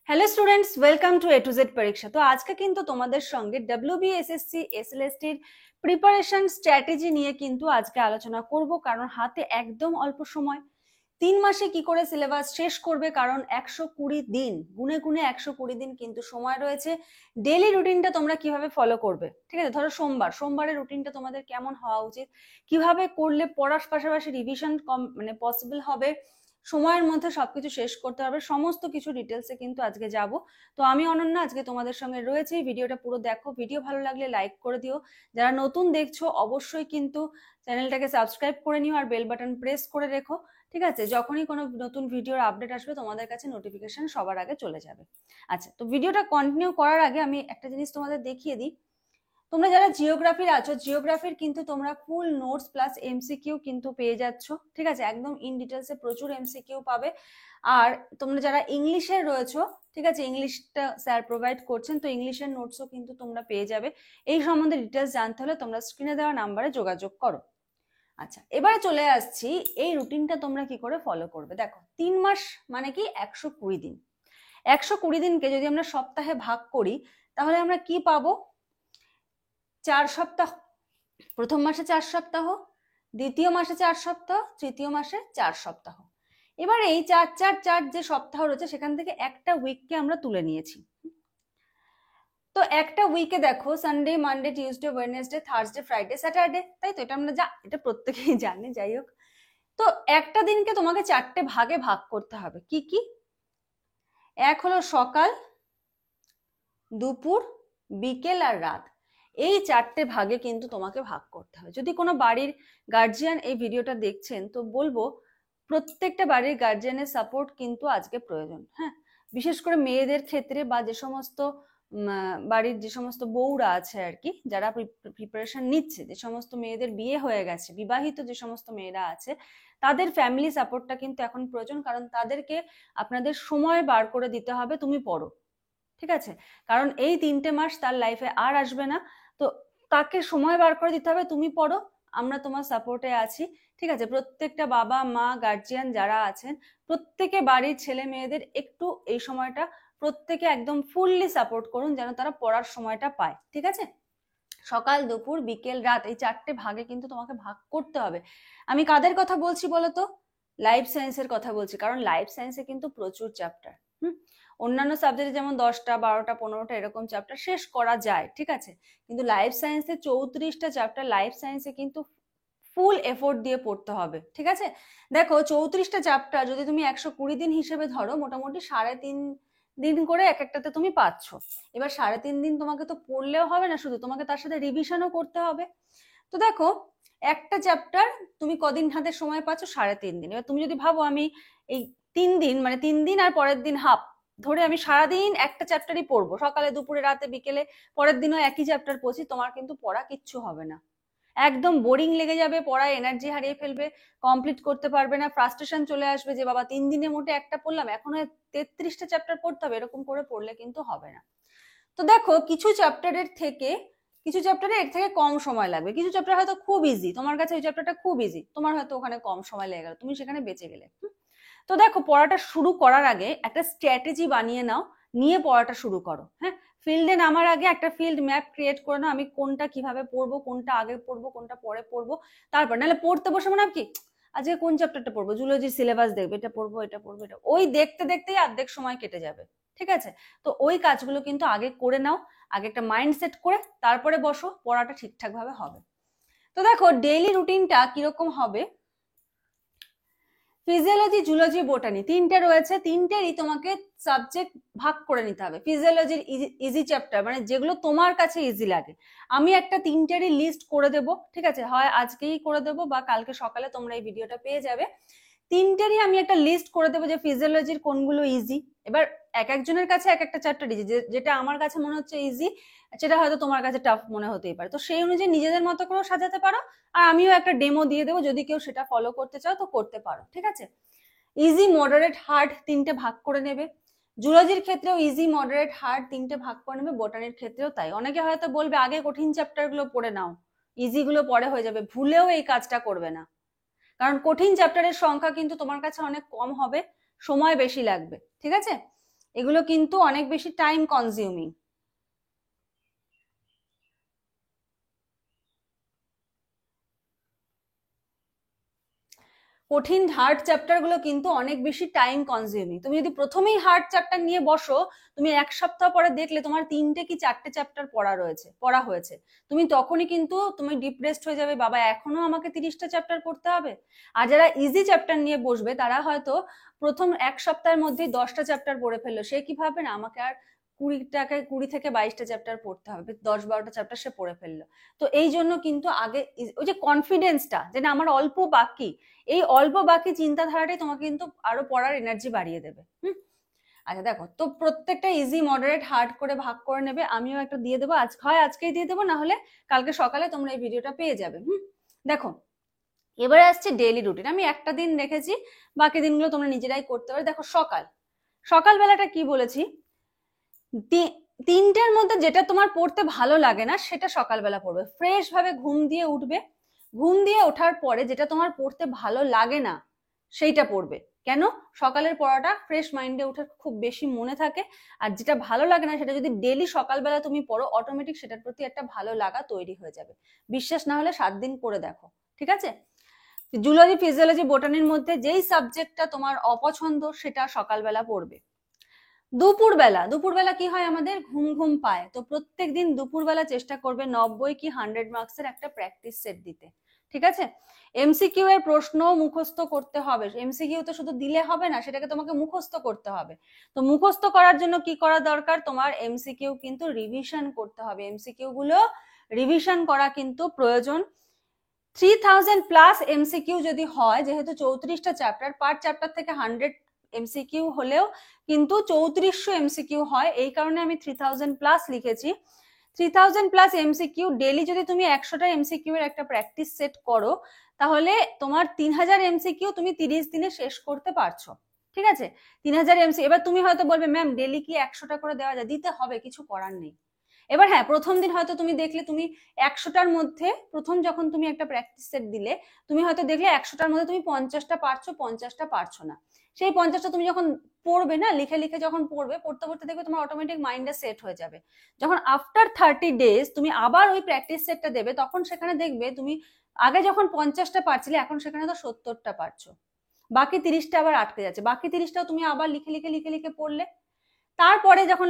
Hello students, welcome to A to Z পরীক্ষা। তো আজকে কিন্তু তোমাদের সঙ্গে ডব্লিউবিএসএসসি এসএলএসটির প্রিপারেশন স্ট্র্যাটেজি নিয়ে কিন্তু আজকে আলোচনা করব, কারণ হাতে একদম অল্প সময়। 3 মাসে কি করে সিলেবাস শেষ করবে, কারণ 120 দিন, গুনে গুনে 120 দিন কিন্তু সময় রয়েছে। ডেইলি রুটিনটা তোমরা কিভাবে ফলো করবে, ঠিক আছে? ধরো সোমবারের রুটিনটা তোমাদের কেমন হওয়া উচিত, কিভাবে করলে পড়ার পাশাপাশি রিভিশন মানে পসিবল হবে, সময়ের মধ্যে সবকিছু শেষ করতে হবে, সমস্ত কিছু ডিটেলসে কিন্তু আজকে যাব। তো আমি অনন্যা আজকে তোমাদের সঙ্গে রয়েছে। ভিডিওটা পুরো দেখো, ভিডিও ভালো লাগলে লাইক করে দিও, যারা নতুন দেখছো অবশ্যই কিন্তু চ্যানেলটাকে সাবস্ক্রাইব করে নিও আর বেল বাটন প্রেস করে রেখো, ঠিক আছে? যখনই কোনো নতুন ভিডিওর আপডেট আসবে তোমাদের কাছে নোটিফিকেশন সবার আগে চলে যাবে। আচ্ছা, তো ভিডিওটা কন্টিনিউ করার আগে আমি একটা জিনিস তোমাদের দেখিয়ে দিই। তোমরা যারা জিওগ্রাফির আছো, জিওগ্রাফির কিন্তু তোমরা ফুল নোটস প্লাস এমসিকিউ কিন্তু পেয়ে যাচ্ছ, ঠিক আছে? একদম ইন ডিটেলসে প্রচুর এমসিকিউ পাবে। আর তোমরা যারা ইংলিশের রয়েছো, ঠিক আছে, ইংলিশটা স্যার প্রোভাইড করছেন, তো ইংলিশের নোটসও কিন্তু তোমরা পেয়ে যাবে। এই সম্বন্ধে ডিটেলস জানতে হলে তোমরা স্ক্রিনে দেওয়া নাম্বারে যোগাযোগ করো। আচ্ছা, এবারে চলে আসছি এই রুটিনটা তোমরা কি করে ফলো করবে। দেখো, 3 মাস মানে কি 120 দিন। 120 দিনকে যদি আমরা সপ্তাহে ভাগ করি তাহলে আমরা কি পাবো? 4 সপ্তাহ। প্রথম মাসে 4 সপ্তাহ, দ্বিতীয় মাসে 4 সপ্তাহ, তৃতীয় মাসে 4 সপ্তাহ। এবার এই 4 যে সপ্তাহ রয়েছে সেখান থেকে একটা উইককে আমরা তুলে নিয়েছি। তো একটা উইকে দেখো Sunday, Monday, Tuesday, Wednesday, Thursday, Friday, Saturday, তাই তো? এটা আমরা এটা প্রত্যেকেই জানি। যাই হোক, তো একটা দিনকে তোমাকে 4টে ভাগে ভাগ করতে হবে। কি কি? এক হলো সকাল, দুপুর, বিকেল আর রাত। এই 4টে ভাগে কিন্তু তোমাকে ভাগ করতে হবে। যদি কোনো বাড়ির গার্জিয়ান এই ভিডিওটা দেখছেন তো বলবো প্রত্যেকটা বাড়ির গার্জিয়ানের সাপোর্ট কিন্তু আজকে প্রয়োজন। হ্যাঁ, বিশেষ করে মেয়েদের ক্ষেত্রে বা যে সমস্ত বাড়ির যে সমস্ত বউরা আছে আর কি, যারা প্রিপারেশন নিচ্ছে, যে সমস্ত মেয়েদের বিয়ে হয়ে গেছে, বিবাহিত যে সমস্ত মেয়েরা আছে, তাদের ফ্যামিলি সাপোর্টটা কিন্তু এখন প্রয়োজন, কারণ তাদেরকে আপনাদের সময় বার করে দিতে হবে। তুমি পড়ো, ঠিক আছে? কারণ এই 3টে মাস তার লাইফে আর আসবে না, তো তাকে সময় বার করে দিতে হবে। তুমি পড়ো, আমরা তোমার সাপোর্টে আছি, ঠিক আছে? প্রত্যেকটা বাবা মা গার্জিয়ান যারা আছেন, প্রত্যেকে বাড়ির ছেলে মেয়েদের একটু এই সময়টা প্রত্যেকে একদম ফুললি সাপোর্ট করুন, যেন তারা পড়ার সময়টা পায়, ঠিক আছে? সকাল, দুপুর, বিকেল, রাত, এই 4টে ভাগে কিন্তু তোমাকে ভাগ করতে হবে। আমি কাদের কথা বলছি বলো তো? লাইফ সায়েন্সের কথা বলছি, কারণ লাইফ সায়েন্সে কিন্তু প্রচুর চ্যাপ্টার। অন্যান্য সাবজেক্টে যেমন 10টা, 12টা, 15টা এরকম চ্যাপ্টার শেষ করা যায়, ঠিক আছে? কিন্তু লাইফ সায়েন্সে 34টা চ্যাপ্টার। লাইফ সায়েন্সে কিন্তু ফুল এফোর্ট দিয়ে পড়তে হবে, ঠিক আছে? দেখো, 34টা চ্যাপ্টার যদি তুমি 120 দিন হিসেবে ধরো, মোটামুটি 3.5 দিন করে এক একটাতে তুমি পাচ্ছ। এবার 3.5 দিন তোমাকে তো পড়লেও হবে না, শুধু তোমাকে তার সাথে রিভিশনও করতে হবে। তো দেখো, একটা চ্যাপ্টার তুমি কদিন হাতে সময় পাচ্ছ? 3.5 দিন। এবার তুমি যদি ভাবো আমি এই 3 দিন মানে 3 দিন আর পরের দিন হাফ ধরে আমি সারাদিন একটা চ্যাপ্টারই পড়বো, সকালে, দুপুরে, রাতে, বিকেলে, পরের দিনও একই চ্যাপ্টার পড়ছি, তোমার কিন্তু পড়া কিচ্ছু হবে না। একদম বোরিং লেগে যাবে, পড়ায় এনার্জি হারিয়ে ফেলবে, কমপ্লিট করতে পারবে না, ফ্রাস্ট্রেশন চলে আসবে যে বাবা 3 দিনের মধ্যে একটা পড়লাম, এখন 33টা চ্যাপ্টার পড়তে হবে। এরকম করে পড়লে কিন্তু হবে না। তো দেখো, কিছু চ্যাপ্টারের এর থেকে কম সময় লাগবে, কিছু চ্যাপ্টার হয়তো খুব ইজি, তোমার কাছে ওই চ্যাপ্টারটা খুব ইজি, তোমার হয়তো ওখানে কম সময় লেগে গেল, তুমি সেখানে বেঁচে গেলে। তো দেখো, পড়াটা শুরু করার আগে একটা স্ট্র্যাটেজি বানিয়ে নাও, নিয়ে পড়াটা শুরু করো। হ্যাঁ, ফিল্ডে নামার আগে একটা ফিল্ড ম্যাপ ক্রিয়েট করে নাও, আমি কোনটা কিভাবে পড়বো, কোনটা আগে পড়বো, কোনটা পরে পড়বো। তারপর নাহলে পড়তে বসে মনে কি আজকে কোন চ্যাপ্টারটা পড়বো, জুলজির সিলেবাস দেখবে, এটা পড়বো, এটা পড়বো, এটা, ওই দেখতে দেখতেই অর্ধেক সময় কেটে যাবে, ঠিক আছে? তো ওই কাজগুলো কিন্তু আগে করে নাও, আগে একটা মাইন্ড সেট করে তারপরে বসো, পড়াটা ঠিকঠাক ভাবে হবে। তো দেখো, ডেইলি রুটিনটা কিরকম হবে। ফিজিওলজি, জুলজি, বোটানি 3টে রয়েছে, 3টেরই তোমাকে সাবজেক্ট ভাগ করে নিতে হবে। ফিজিওলজির ইজি চ্যাপ্টার, মানে যেগুলো তোমার কাছে ইজি লাগে, আমি একটা 3টেরই লিস্ট করে দেব, ঠিক আছে? হয় আজকেই করে দেবো বা কালকে সকালে তোমরা এই ভিডিওটা পেয়ে যাবে। 3টেরই আমি একটা লিস্ট করে দেবো যে ফিজিওলজির কোনগুলো ইজি। এবার এক একজনের কাছে এক একটা চ্যাপ্টার ইজি, যেটা আমার কাছে মনে হচ্ছে ইজি সেটা হয়তো তোমার কাছে টাফ মনে হতেই পারে। তো সেই অনুযায়ী নিজেদের মতো করেও সাজাতে পারো, আর আমিও একটা ডেমো দিয়ে দেবো, যদি কেউ সেটা ফলো করতে চাও তো করতে পারো, ঠিক আছে? ইজি, মডারেট, হার্ড 3টে ভাগ করে নেবে। জুলজির ক্ষেত্রেও ইজি, মডারেট, হার্ড 3টে ভাগ করে নেবে। বোটানির ক্ষেত্রেও তাই। অনেকে হয়তো বলবে আগে কঠিন চ্যাপ্টার গুলো পড়ে নাও, ইজি গুলো পরে হয়ে যাবে। ভুলেও এই কাজটা করবে না, কারণ কঠিন চ্যাপ্টারের সংখ্যা কিন্তু তোমার কাছে অনেক কম হবে, সময় বেশি লাগবে, ঠিক আছে? এগুলো কিন্তু অনেক বেশি টাইম কনজিউমিং। কঠিন হার্ড চ্যাপ্টার গুলো কিন্তু অনেক বেশি টাইম কনজিউমিং। তুমি যদি প্রথমেই হার্ড চ্যাপ্টার নিয়ে বসো, তুমি এক সপ্তাহ পরে দেখলে তোমার 3টে কি 4টে চ্যাপ্টার পড়া হয়েছে, তুমি তখনই কিন্তু তুমি ডিপ্রেসড হয়ে যাবে, বাবা এখনো আমাকে 30টা চ্যাপ্টার পড়তে হবে। আর যারা ইজি চ্যাপ্টার নিয়ে বসবে তারা হয়তো প্রথম এক সপ্তাহের মধ্যেই 10টা চ্যাপ্টার পড়ে ফেললো, সে কি ভাবে না আমাকে আর 20 থেকে 22টা চ্যাপ্টার পড়তে হবে, 10-12টা চ্যাপ্টার সে পড়ে ফেললো। তো এই জন্য কিন্তু আগে ওই যে কনফিডেন্সটা, যে না আমার অল্প বাকি, এই অল্প বাকি চিন্তাধারাটাই তোমাকে কিন্তু আরো পড়ার এনার্জি বাড়িয়ে দেবে। আচ্ছা দেখো, তো প্রত্যেকটা ইজি মডারেট হার্ড করে ভাগ করে নেবে, আমিও একটা দিয়ে দেবো, আজকেই দিয়ে দেবো, না হলে কালকে সকালে তোমরা এই ভিডিওটা পেয়ে যাবে। দেখো এবারে আসছে ডেইলি রুটিন। আমি একটা দিন রেখেছি, বাকি দিনগুলো তোমরা নিজেরাই করতে পারো। দেখো সকালবেলাটা কি বলেছি, 3টের মধ্যে যেটা তোমার পড়তে ভালো লাগে না সেটা সকালবেলা পড়বে। ফ্রেশ ভাবে ঘুম দিয়ে উঠবে, ঘুম দিয়ে ওঠার পরে যেটা তোমার পড়তে ভালো লাগে না সেইটা পড়বে। কেন? সকালের পড়াটা ফ্রেশ মাইন্ডে উঠে খুব বেশি মনে থাকে, আর যেটা ভালো লাগে না সেটা যদি ডেলি সকালবেলা তুমি পড়ো, অটোমেটিক সেটার প্রতি একটা ভালো লাগা তৈরি হয়ে যাবে। বিশ্বাস না হলে 7 দিন করে দেখো, ঠিক আছে? জুলজি, ফিজিওলজি, বোটানির মধ্যে যেই সাবজেক্টটা তোমার অপছন্দ সেটা সকালবেলা পড়বে। দুপুরবেলা কি হয়, আমাদের ঘুম ঘুম পায়, তো প্রত্যেকদিন দুপুরবেলা চেষ্টা করবে 90 কি 100 মার্কসের একটা প্র্যাকটিস সেট দিতে, ঠিক আছে? এমসিকিউ এর প্রশ্ন মুখস্থ করতে হবে। এমসিকিউ তো শুধু দিলে হবে না, সেটাকে তোমাকে মুখস্থ করতে হবে। তো মুখস্থ করার জন্য কি করা দরকার, তোমার এমসিকিউ কিন্তু রিভিশন করতে হবে। এমসিকিউ গুলো রিভিশন করা কিন্তু প্রয়োজন। 3000+ এমসিকিউ যদি হয়, যেহেতু 34টা চ্যাপ্টার, পার চ্যাপ্টার থেকে 100 এমসিকিউ হলেও কিন্তু 3400 এমসিকিউ হয়, এই কারণে আমি 3000+ লিখেছি। 3000+ এমসিকিউ ডেলি যদি তুমি 100টা এমসিকিউ এর একটা প্র্যাকটিস সেট করো, তাহলে তোমার 3000 এমসিকিউ তুমি 30 দিনে শেষ করতে পারছো, ঠিক আছে? 3000 এমসি, এবার তুমি হয়তো বলবে ম্যাম ডেলি কি 100টা করে দেওয়া যায়? দিতে হবে, কিছু করার নেই। এবার হ্যাঁ, প্রথম দিন হয়তো তুমি দেখলে তুমি 100টার মধ্যে, প্রথম যখন তুমি একটা প্র্যাকটিস সেট দিলে, তুমি হয়তো দেখলে 100টার মধ্যে তুমি 50টা পারছো, 50টা পারছো না। সেই 50টা তুমি যখন পড়বে না, লিখে লিখে যখন পড়তে পড়তে দেখবে তোমার অটোমেটিক মাইন্ডে সেট হয়ে যাবে। যখন আফটার 30 ডেজ তুমি আবার ওই প্র্যাকটিস সেটটা দেবে, তখন সেখানে দেখবে তুমি আগে যখন 50টা পারছিলে, এখন সেখানে তো 70টা পারছো, বাকি 30টা আবার আটকে যাচ্ছে, বাকি 30টাও তুমি আবার লিখে লিখে লিখে লিখে পড়লে। তারপরে যখন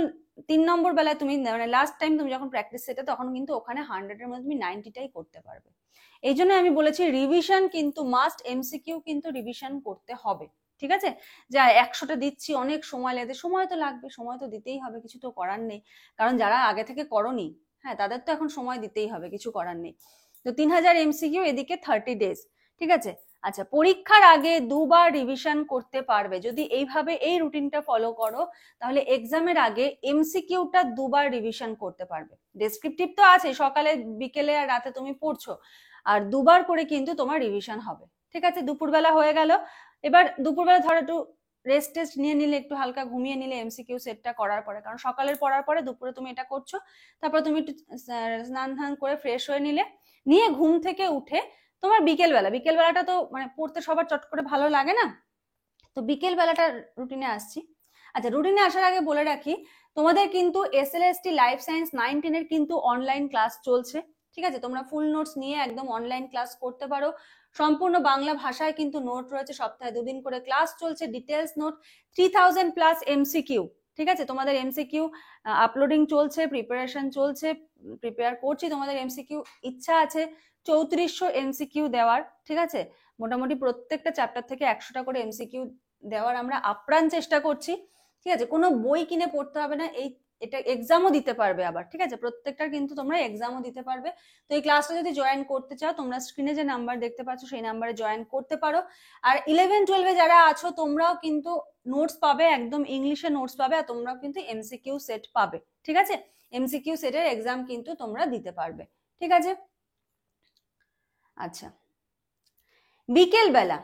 3 নম্বর বেলায় তুমি মানে লাস্ট টাইম তুমি যখন প্র্যাকটিস সেটে, তখন কিন্তু ওখানে 100 এর মধ্যে তুমি 90টাই করতে পারবে। এই জন্য আমি বলেছি রিভিশন কিন্তু মাস্ট, এমসিকিউ কিন্তু রিভিশন করতে হবে, ঠিক আছে? যা 100টা দিচ্ছি অনেক সময় লাগে, সময় তো লাগবে, সময় তো দিতেই হবে, কিছু তো করার নেই, কারণ যারা আগে থেকে করনি, হ্যাঁ তাদের তো এখন সময় দিতেই হবে, কিছু করার নেই। তো 3000 এমসিকিউ, এদিকে 30 ডেজ, ঠিক আছে? আচ্ছা, পরীক্ষার আগে 2বার রিভিশন করতে পারবে যদি এইভাবে এই রুটিনটা ফলো করো, তাহলে এক্সামের আগে এমসিকিউটা 2বার রিভিশন করতে পারবে। ডেসক্রিপটিভ তো আছে, সকালে বিকেলে আর রাতে তুমি পড়ছো, আর 2বার করে কিন্তু তোমার রিভিশন হবে, ঠিক আছে? দুপুরবেলা হয়ে গেল, এবার দুপুরবেলা ধরো একটু রেস্ট টেস্ট নিয়ে নিলে, একটু হালকা ঘুমিয়ে নিলে এমসিকিউ সেটটা করার পরে, কারণ সকালের পড়ার পরে দুপুরে তুমি এটা করছো, তারপর তুমি একটু স্নান ধান করে ফ্রেশ হয়ে নিয়ে ঘুম থেকে উঠে তোমার বিকেলবেলাটা তো মানে পড়তে সবার চট করে ভালো লাগে না, তো বিকেলবেলাটা রুটিনে আসছি। আচ্ছা, রুটিনে আসার আগে বলে রাখি, তোমাদের কিন্তু এসএলএসটি লাইফ সায়েন্স 9-10 এর কিন্তু অনলাইন ক্লাস চলছে, ঠিক আছে? তোমরা ফুল নোটস নিয়ে একদম অনলাইন ক্লাস করতে পারো। সম্পূর্ণ বাংলা ভাষায় কিন্তু নোট রয়েছে, সপ্তাহে 2 দিন করে ক্লাস চলছে, ডিটেলস নোট, 3000+ এমসিকিউ, ঠিক আছে? তোমাদের এমসিকিউ আপলোডিং চলছে, প্রিপারেশন চলছে, প্রিপেয়ার করছি। তোমাদের এমসিকিউ ইচ্ছা আছে 3400 এমসিকিউ দেওয়ার, ঠিক আছে? মোটামুটি প্রত্যেকটা চ্যাপ্টার থেকে 100টা করে এমসিকিউ দেওয়ার আমরা আপ্রাণ চেষ্টা করছি, ঠিক আছে? কোনো বই কিনে পড়তে হবে না, এটা এক্সামও দিতে পারবে আবার, ঠিক আছে? প্রত্যেকটার কিন্তু তোমরা এক্সামও দিতে পারবে। তো এই ক্লাসটা যদি জয়েন করতে চাও, তোমরা স্ক্রিনে যে নাম্বার দেখতে পাচ্ছ সেই নাম্বারে জয়েন করতে পারো। আর 11-12 যারা আছো, তোমরাও কিন্তু নোটস পাবে, একদম ইংলিশে নোটস পাবে, আর তোমরাও কিন্তু এমসিকিউ সেট পাবে, ঠিক আছে? এমসিকিউ সেটের এক্সাম কিন্তু তোমরা দিতে পারবে, ঠিক আছে? আচ্ছা, বিকেলবেলা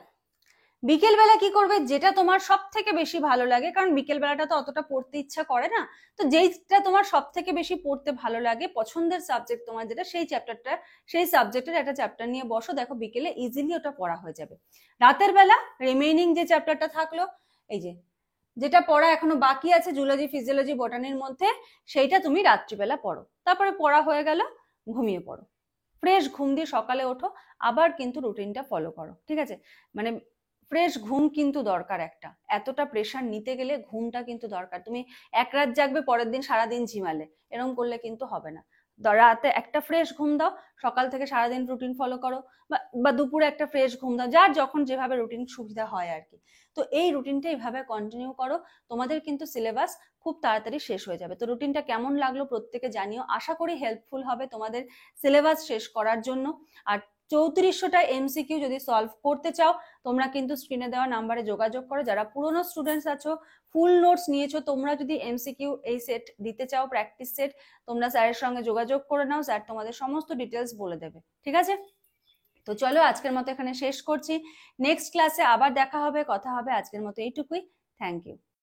কি করবে, যেটা তোমার সব থেকে বেশি ভালো লাগে, কারণ বিকেলবেলাটা তো অতটা পড়তে ইচ্ছা করে না, তো যেইটা তোমার সব থেকে বেশি পড়তে ভালো লাগে, পছন্দের সাবজেক্ট তোমার যেটা, সেই সাবজেক্টের একটা চ্যাপ্টার নিয়ে বসো, দেখো বিকেলে ইজিলি ওটা পড়া হয়ে যাবে। রাতের বেলা রিমেইনিং যে চ্যাপ্টারটা থাকলো, এই যে যেটা পড়া এখনো বাকি আছে জুলজি, ফিজিওলজি, বটানির মধ্যে, সেইটা তুমি রাত্রিবেলা পড়ো। তারপরে পড়া হয়ে গেল, ঘুমিয়ে পড়ো। ফ্রেশ ঘুম দিয়ে সকালে ওঠো, আবার কিন্তু রুটিনটা ফলো করো, ঠিক আছে? মানে ফ্রেশ ঘুম কিন্তু দরকার একটা, এতটা প্রেশার নিতে গেলে ঘুমটা কিন্তু দরকার। তুমি এক রাত জাগবে, পরের দিন সারাদিন ঝিমালে, এরকম করলে কিন্তু হবে না। রাতে একটা ফ্রেশ ঘুম দাও, সকাল থেকে সারাদিন রুটিন ফলো করো, বা দুপুরে একটা ফ্রেশ ঘুম দাও, যার যখন যেভাবে রুটিন সুবিধা হয় আর কি। তো এই রুটিনটা এইভাবে কন্টিনিউ করো, তোমাদের কিন্তু সিলেবাস খুব তাড়াতাড়ি শেষ হয়ে যাবে। তো রুটিনটা কেমন লাগলো প্রত্যেকে জানিও, আশা করি হেল্পফুল হবে তোমাদের সিলেবাস শেষ করার জন্য। আর 3400টা এমসিকিউ যদি সলভ করতে চাও, তোমরা কিন্তু স্ক্রিনে দেওয়া নাম্বারে যোগাযোগ করো। যারা পুরনো স্টুডেন্টস আছো, ফুল নোটস নিয়েছো, তোমরা যদি এমসিকিউ এই সেট দিতে চাও, প্র্যাকটিস সেট, তোমরা স্যারের সঙ্গে যোগাযোগ করে নাও, স্যার তোমাদের সমস্ত ডিটেলস বলে দেবে, ঠিক আছে? তো চলো আজকের মতো এখানে শেষ করছি, নেক্সট ক্লাসে আবার দেখা হবে, কথা হবে। আজকের মতো এইটুকুই, থ্যাংক ইউ।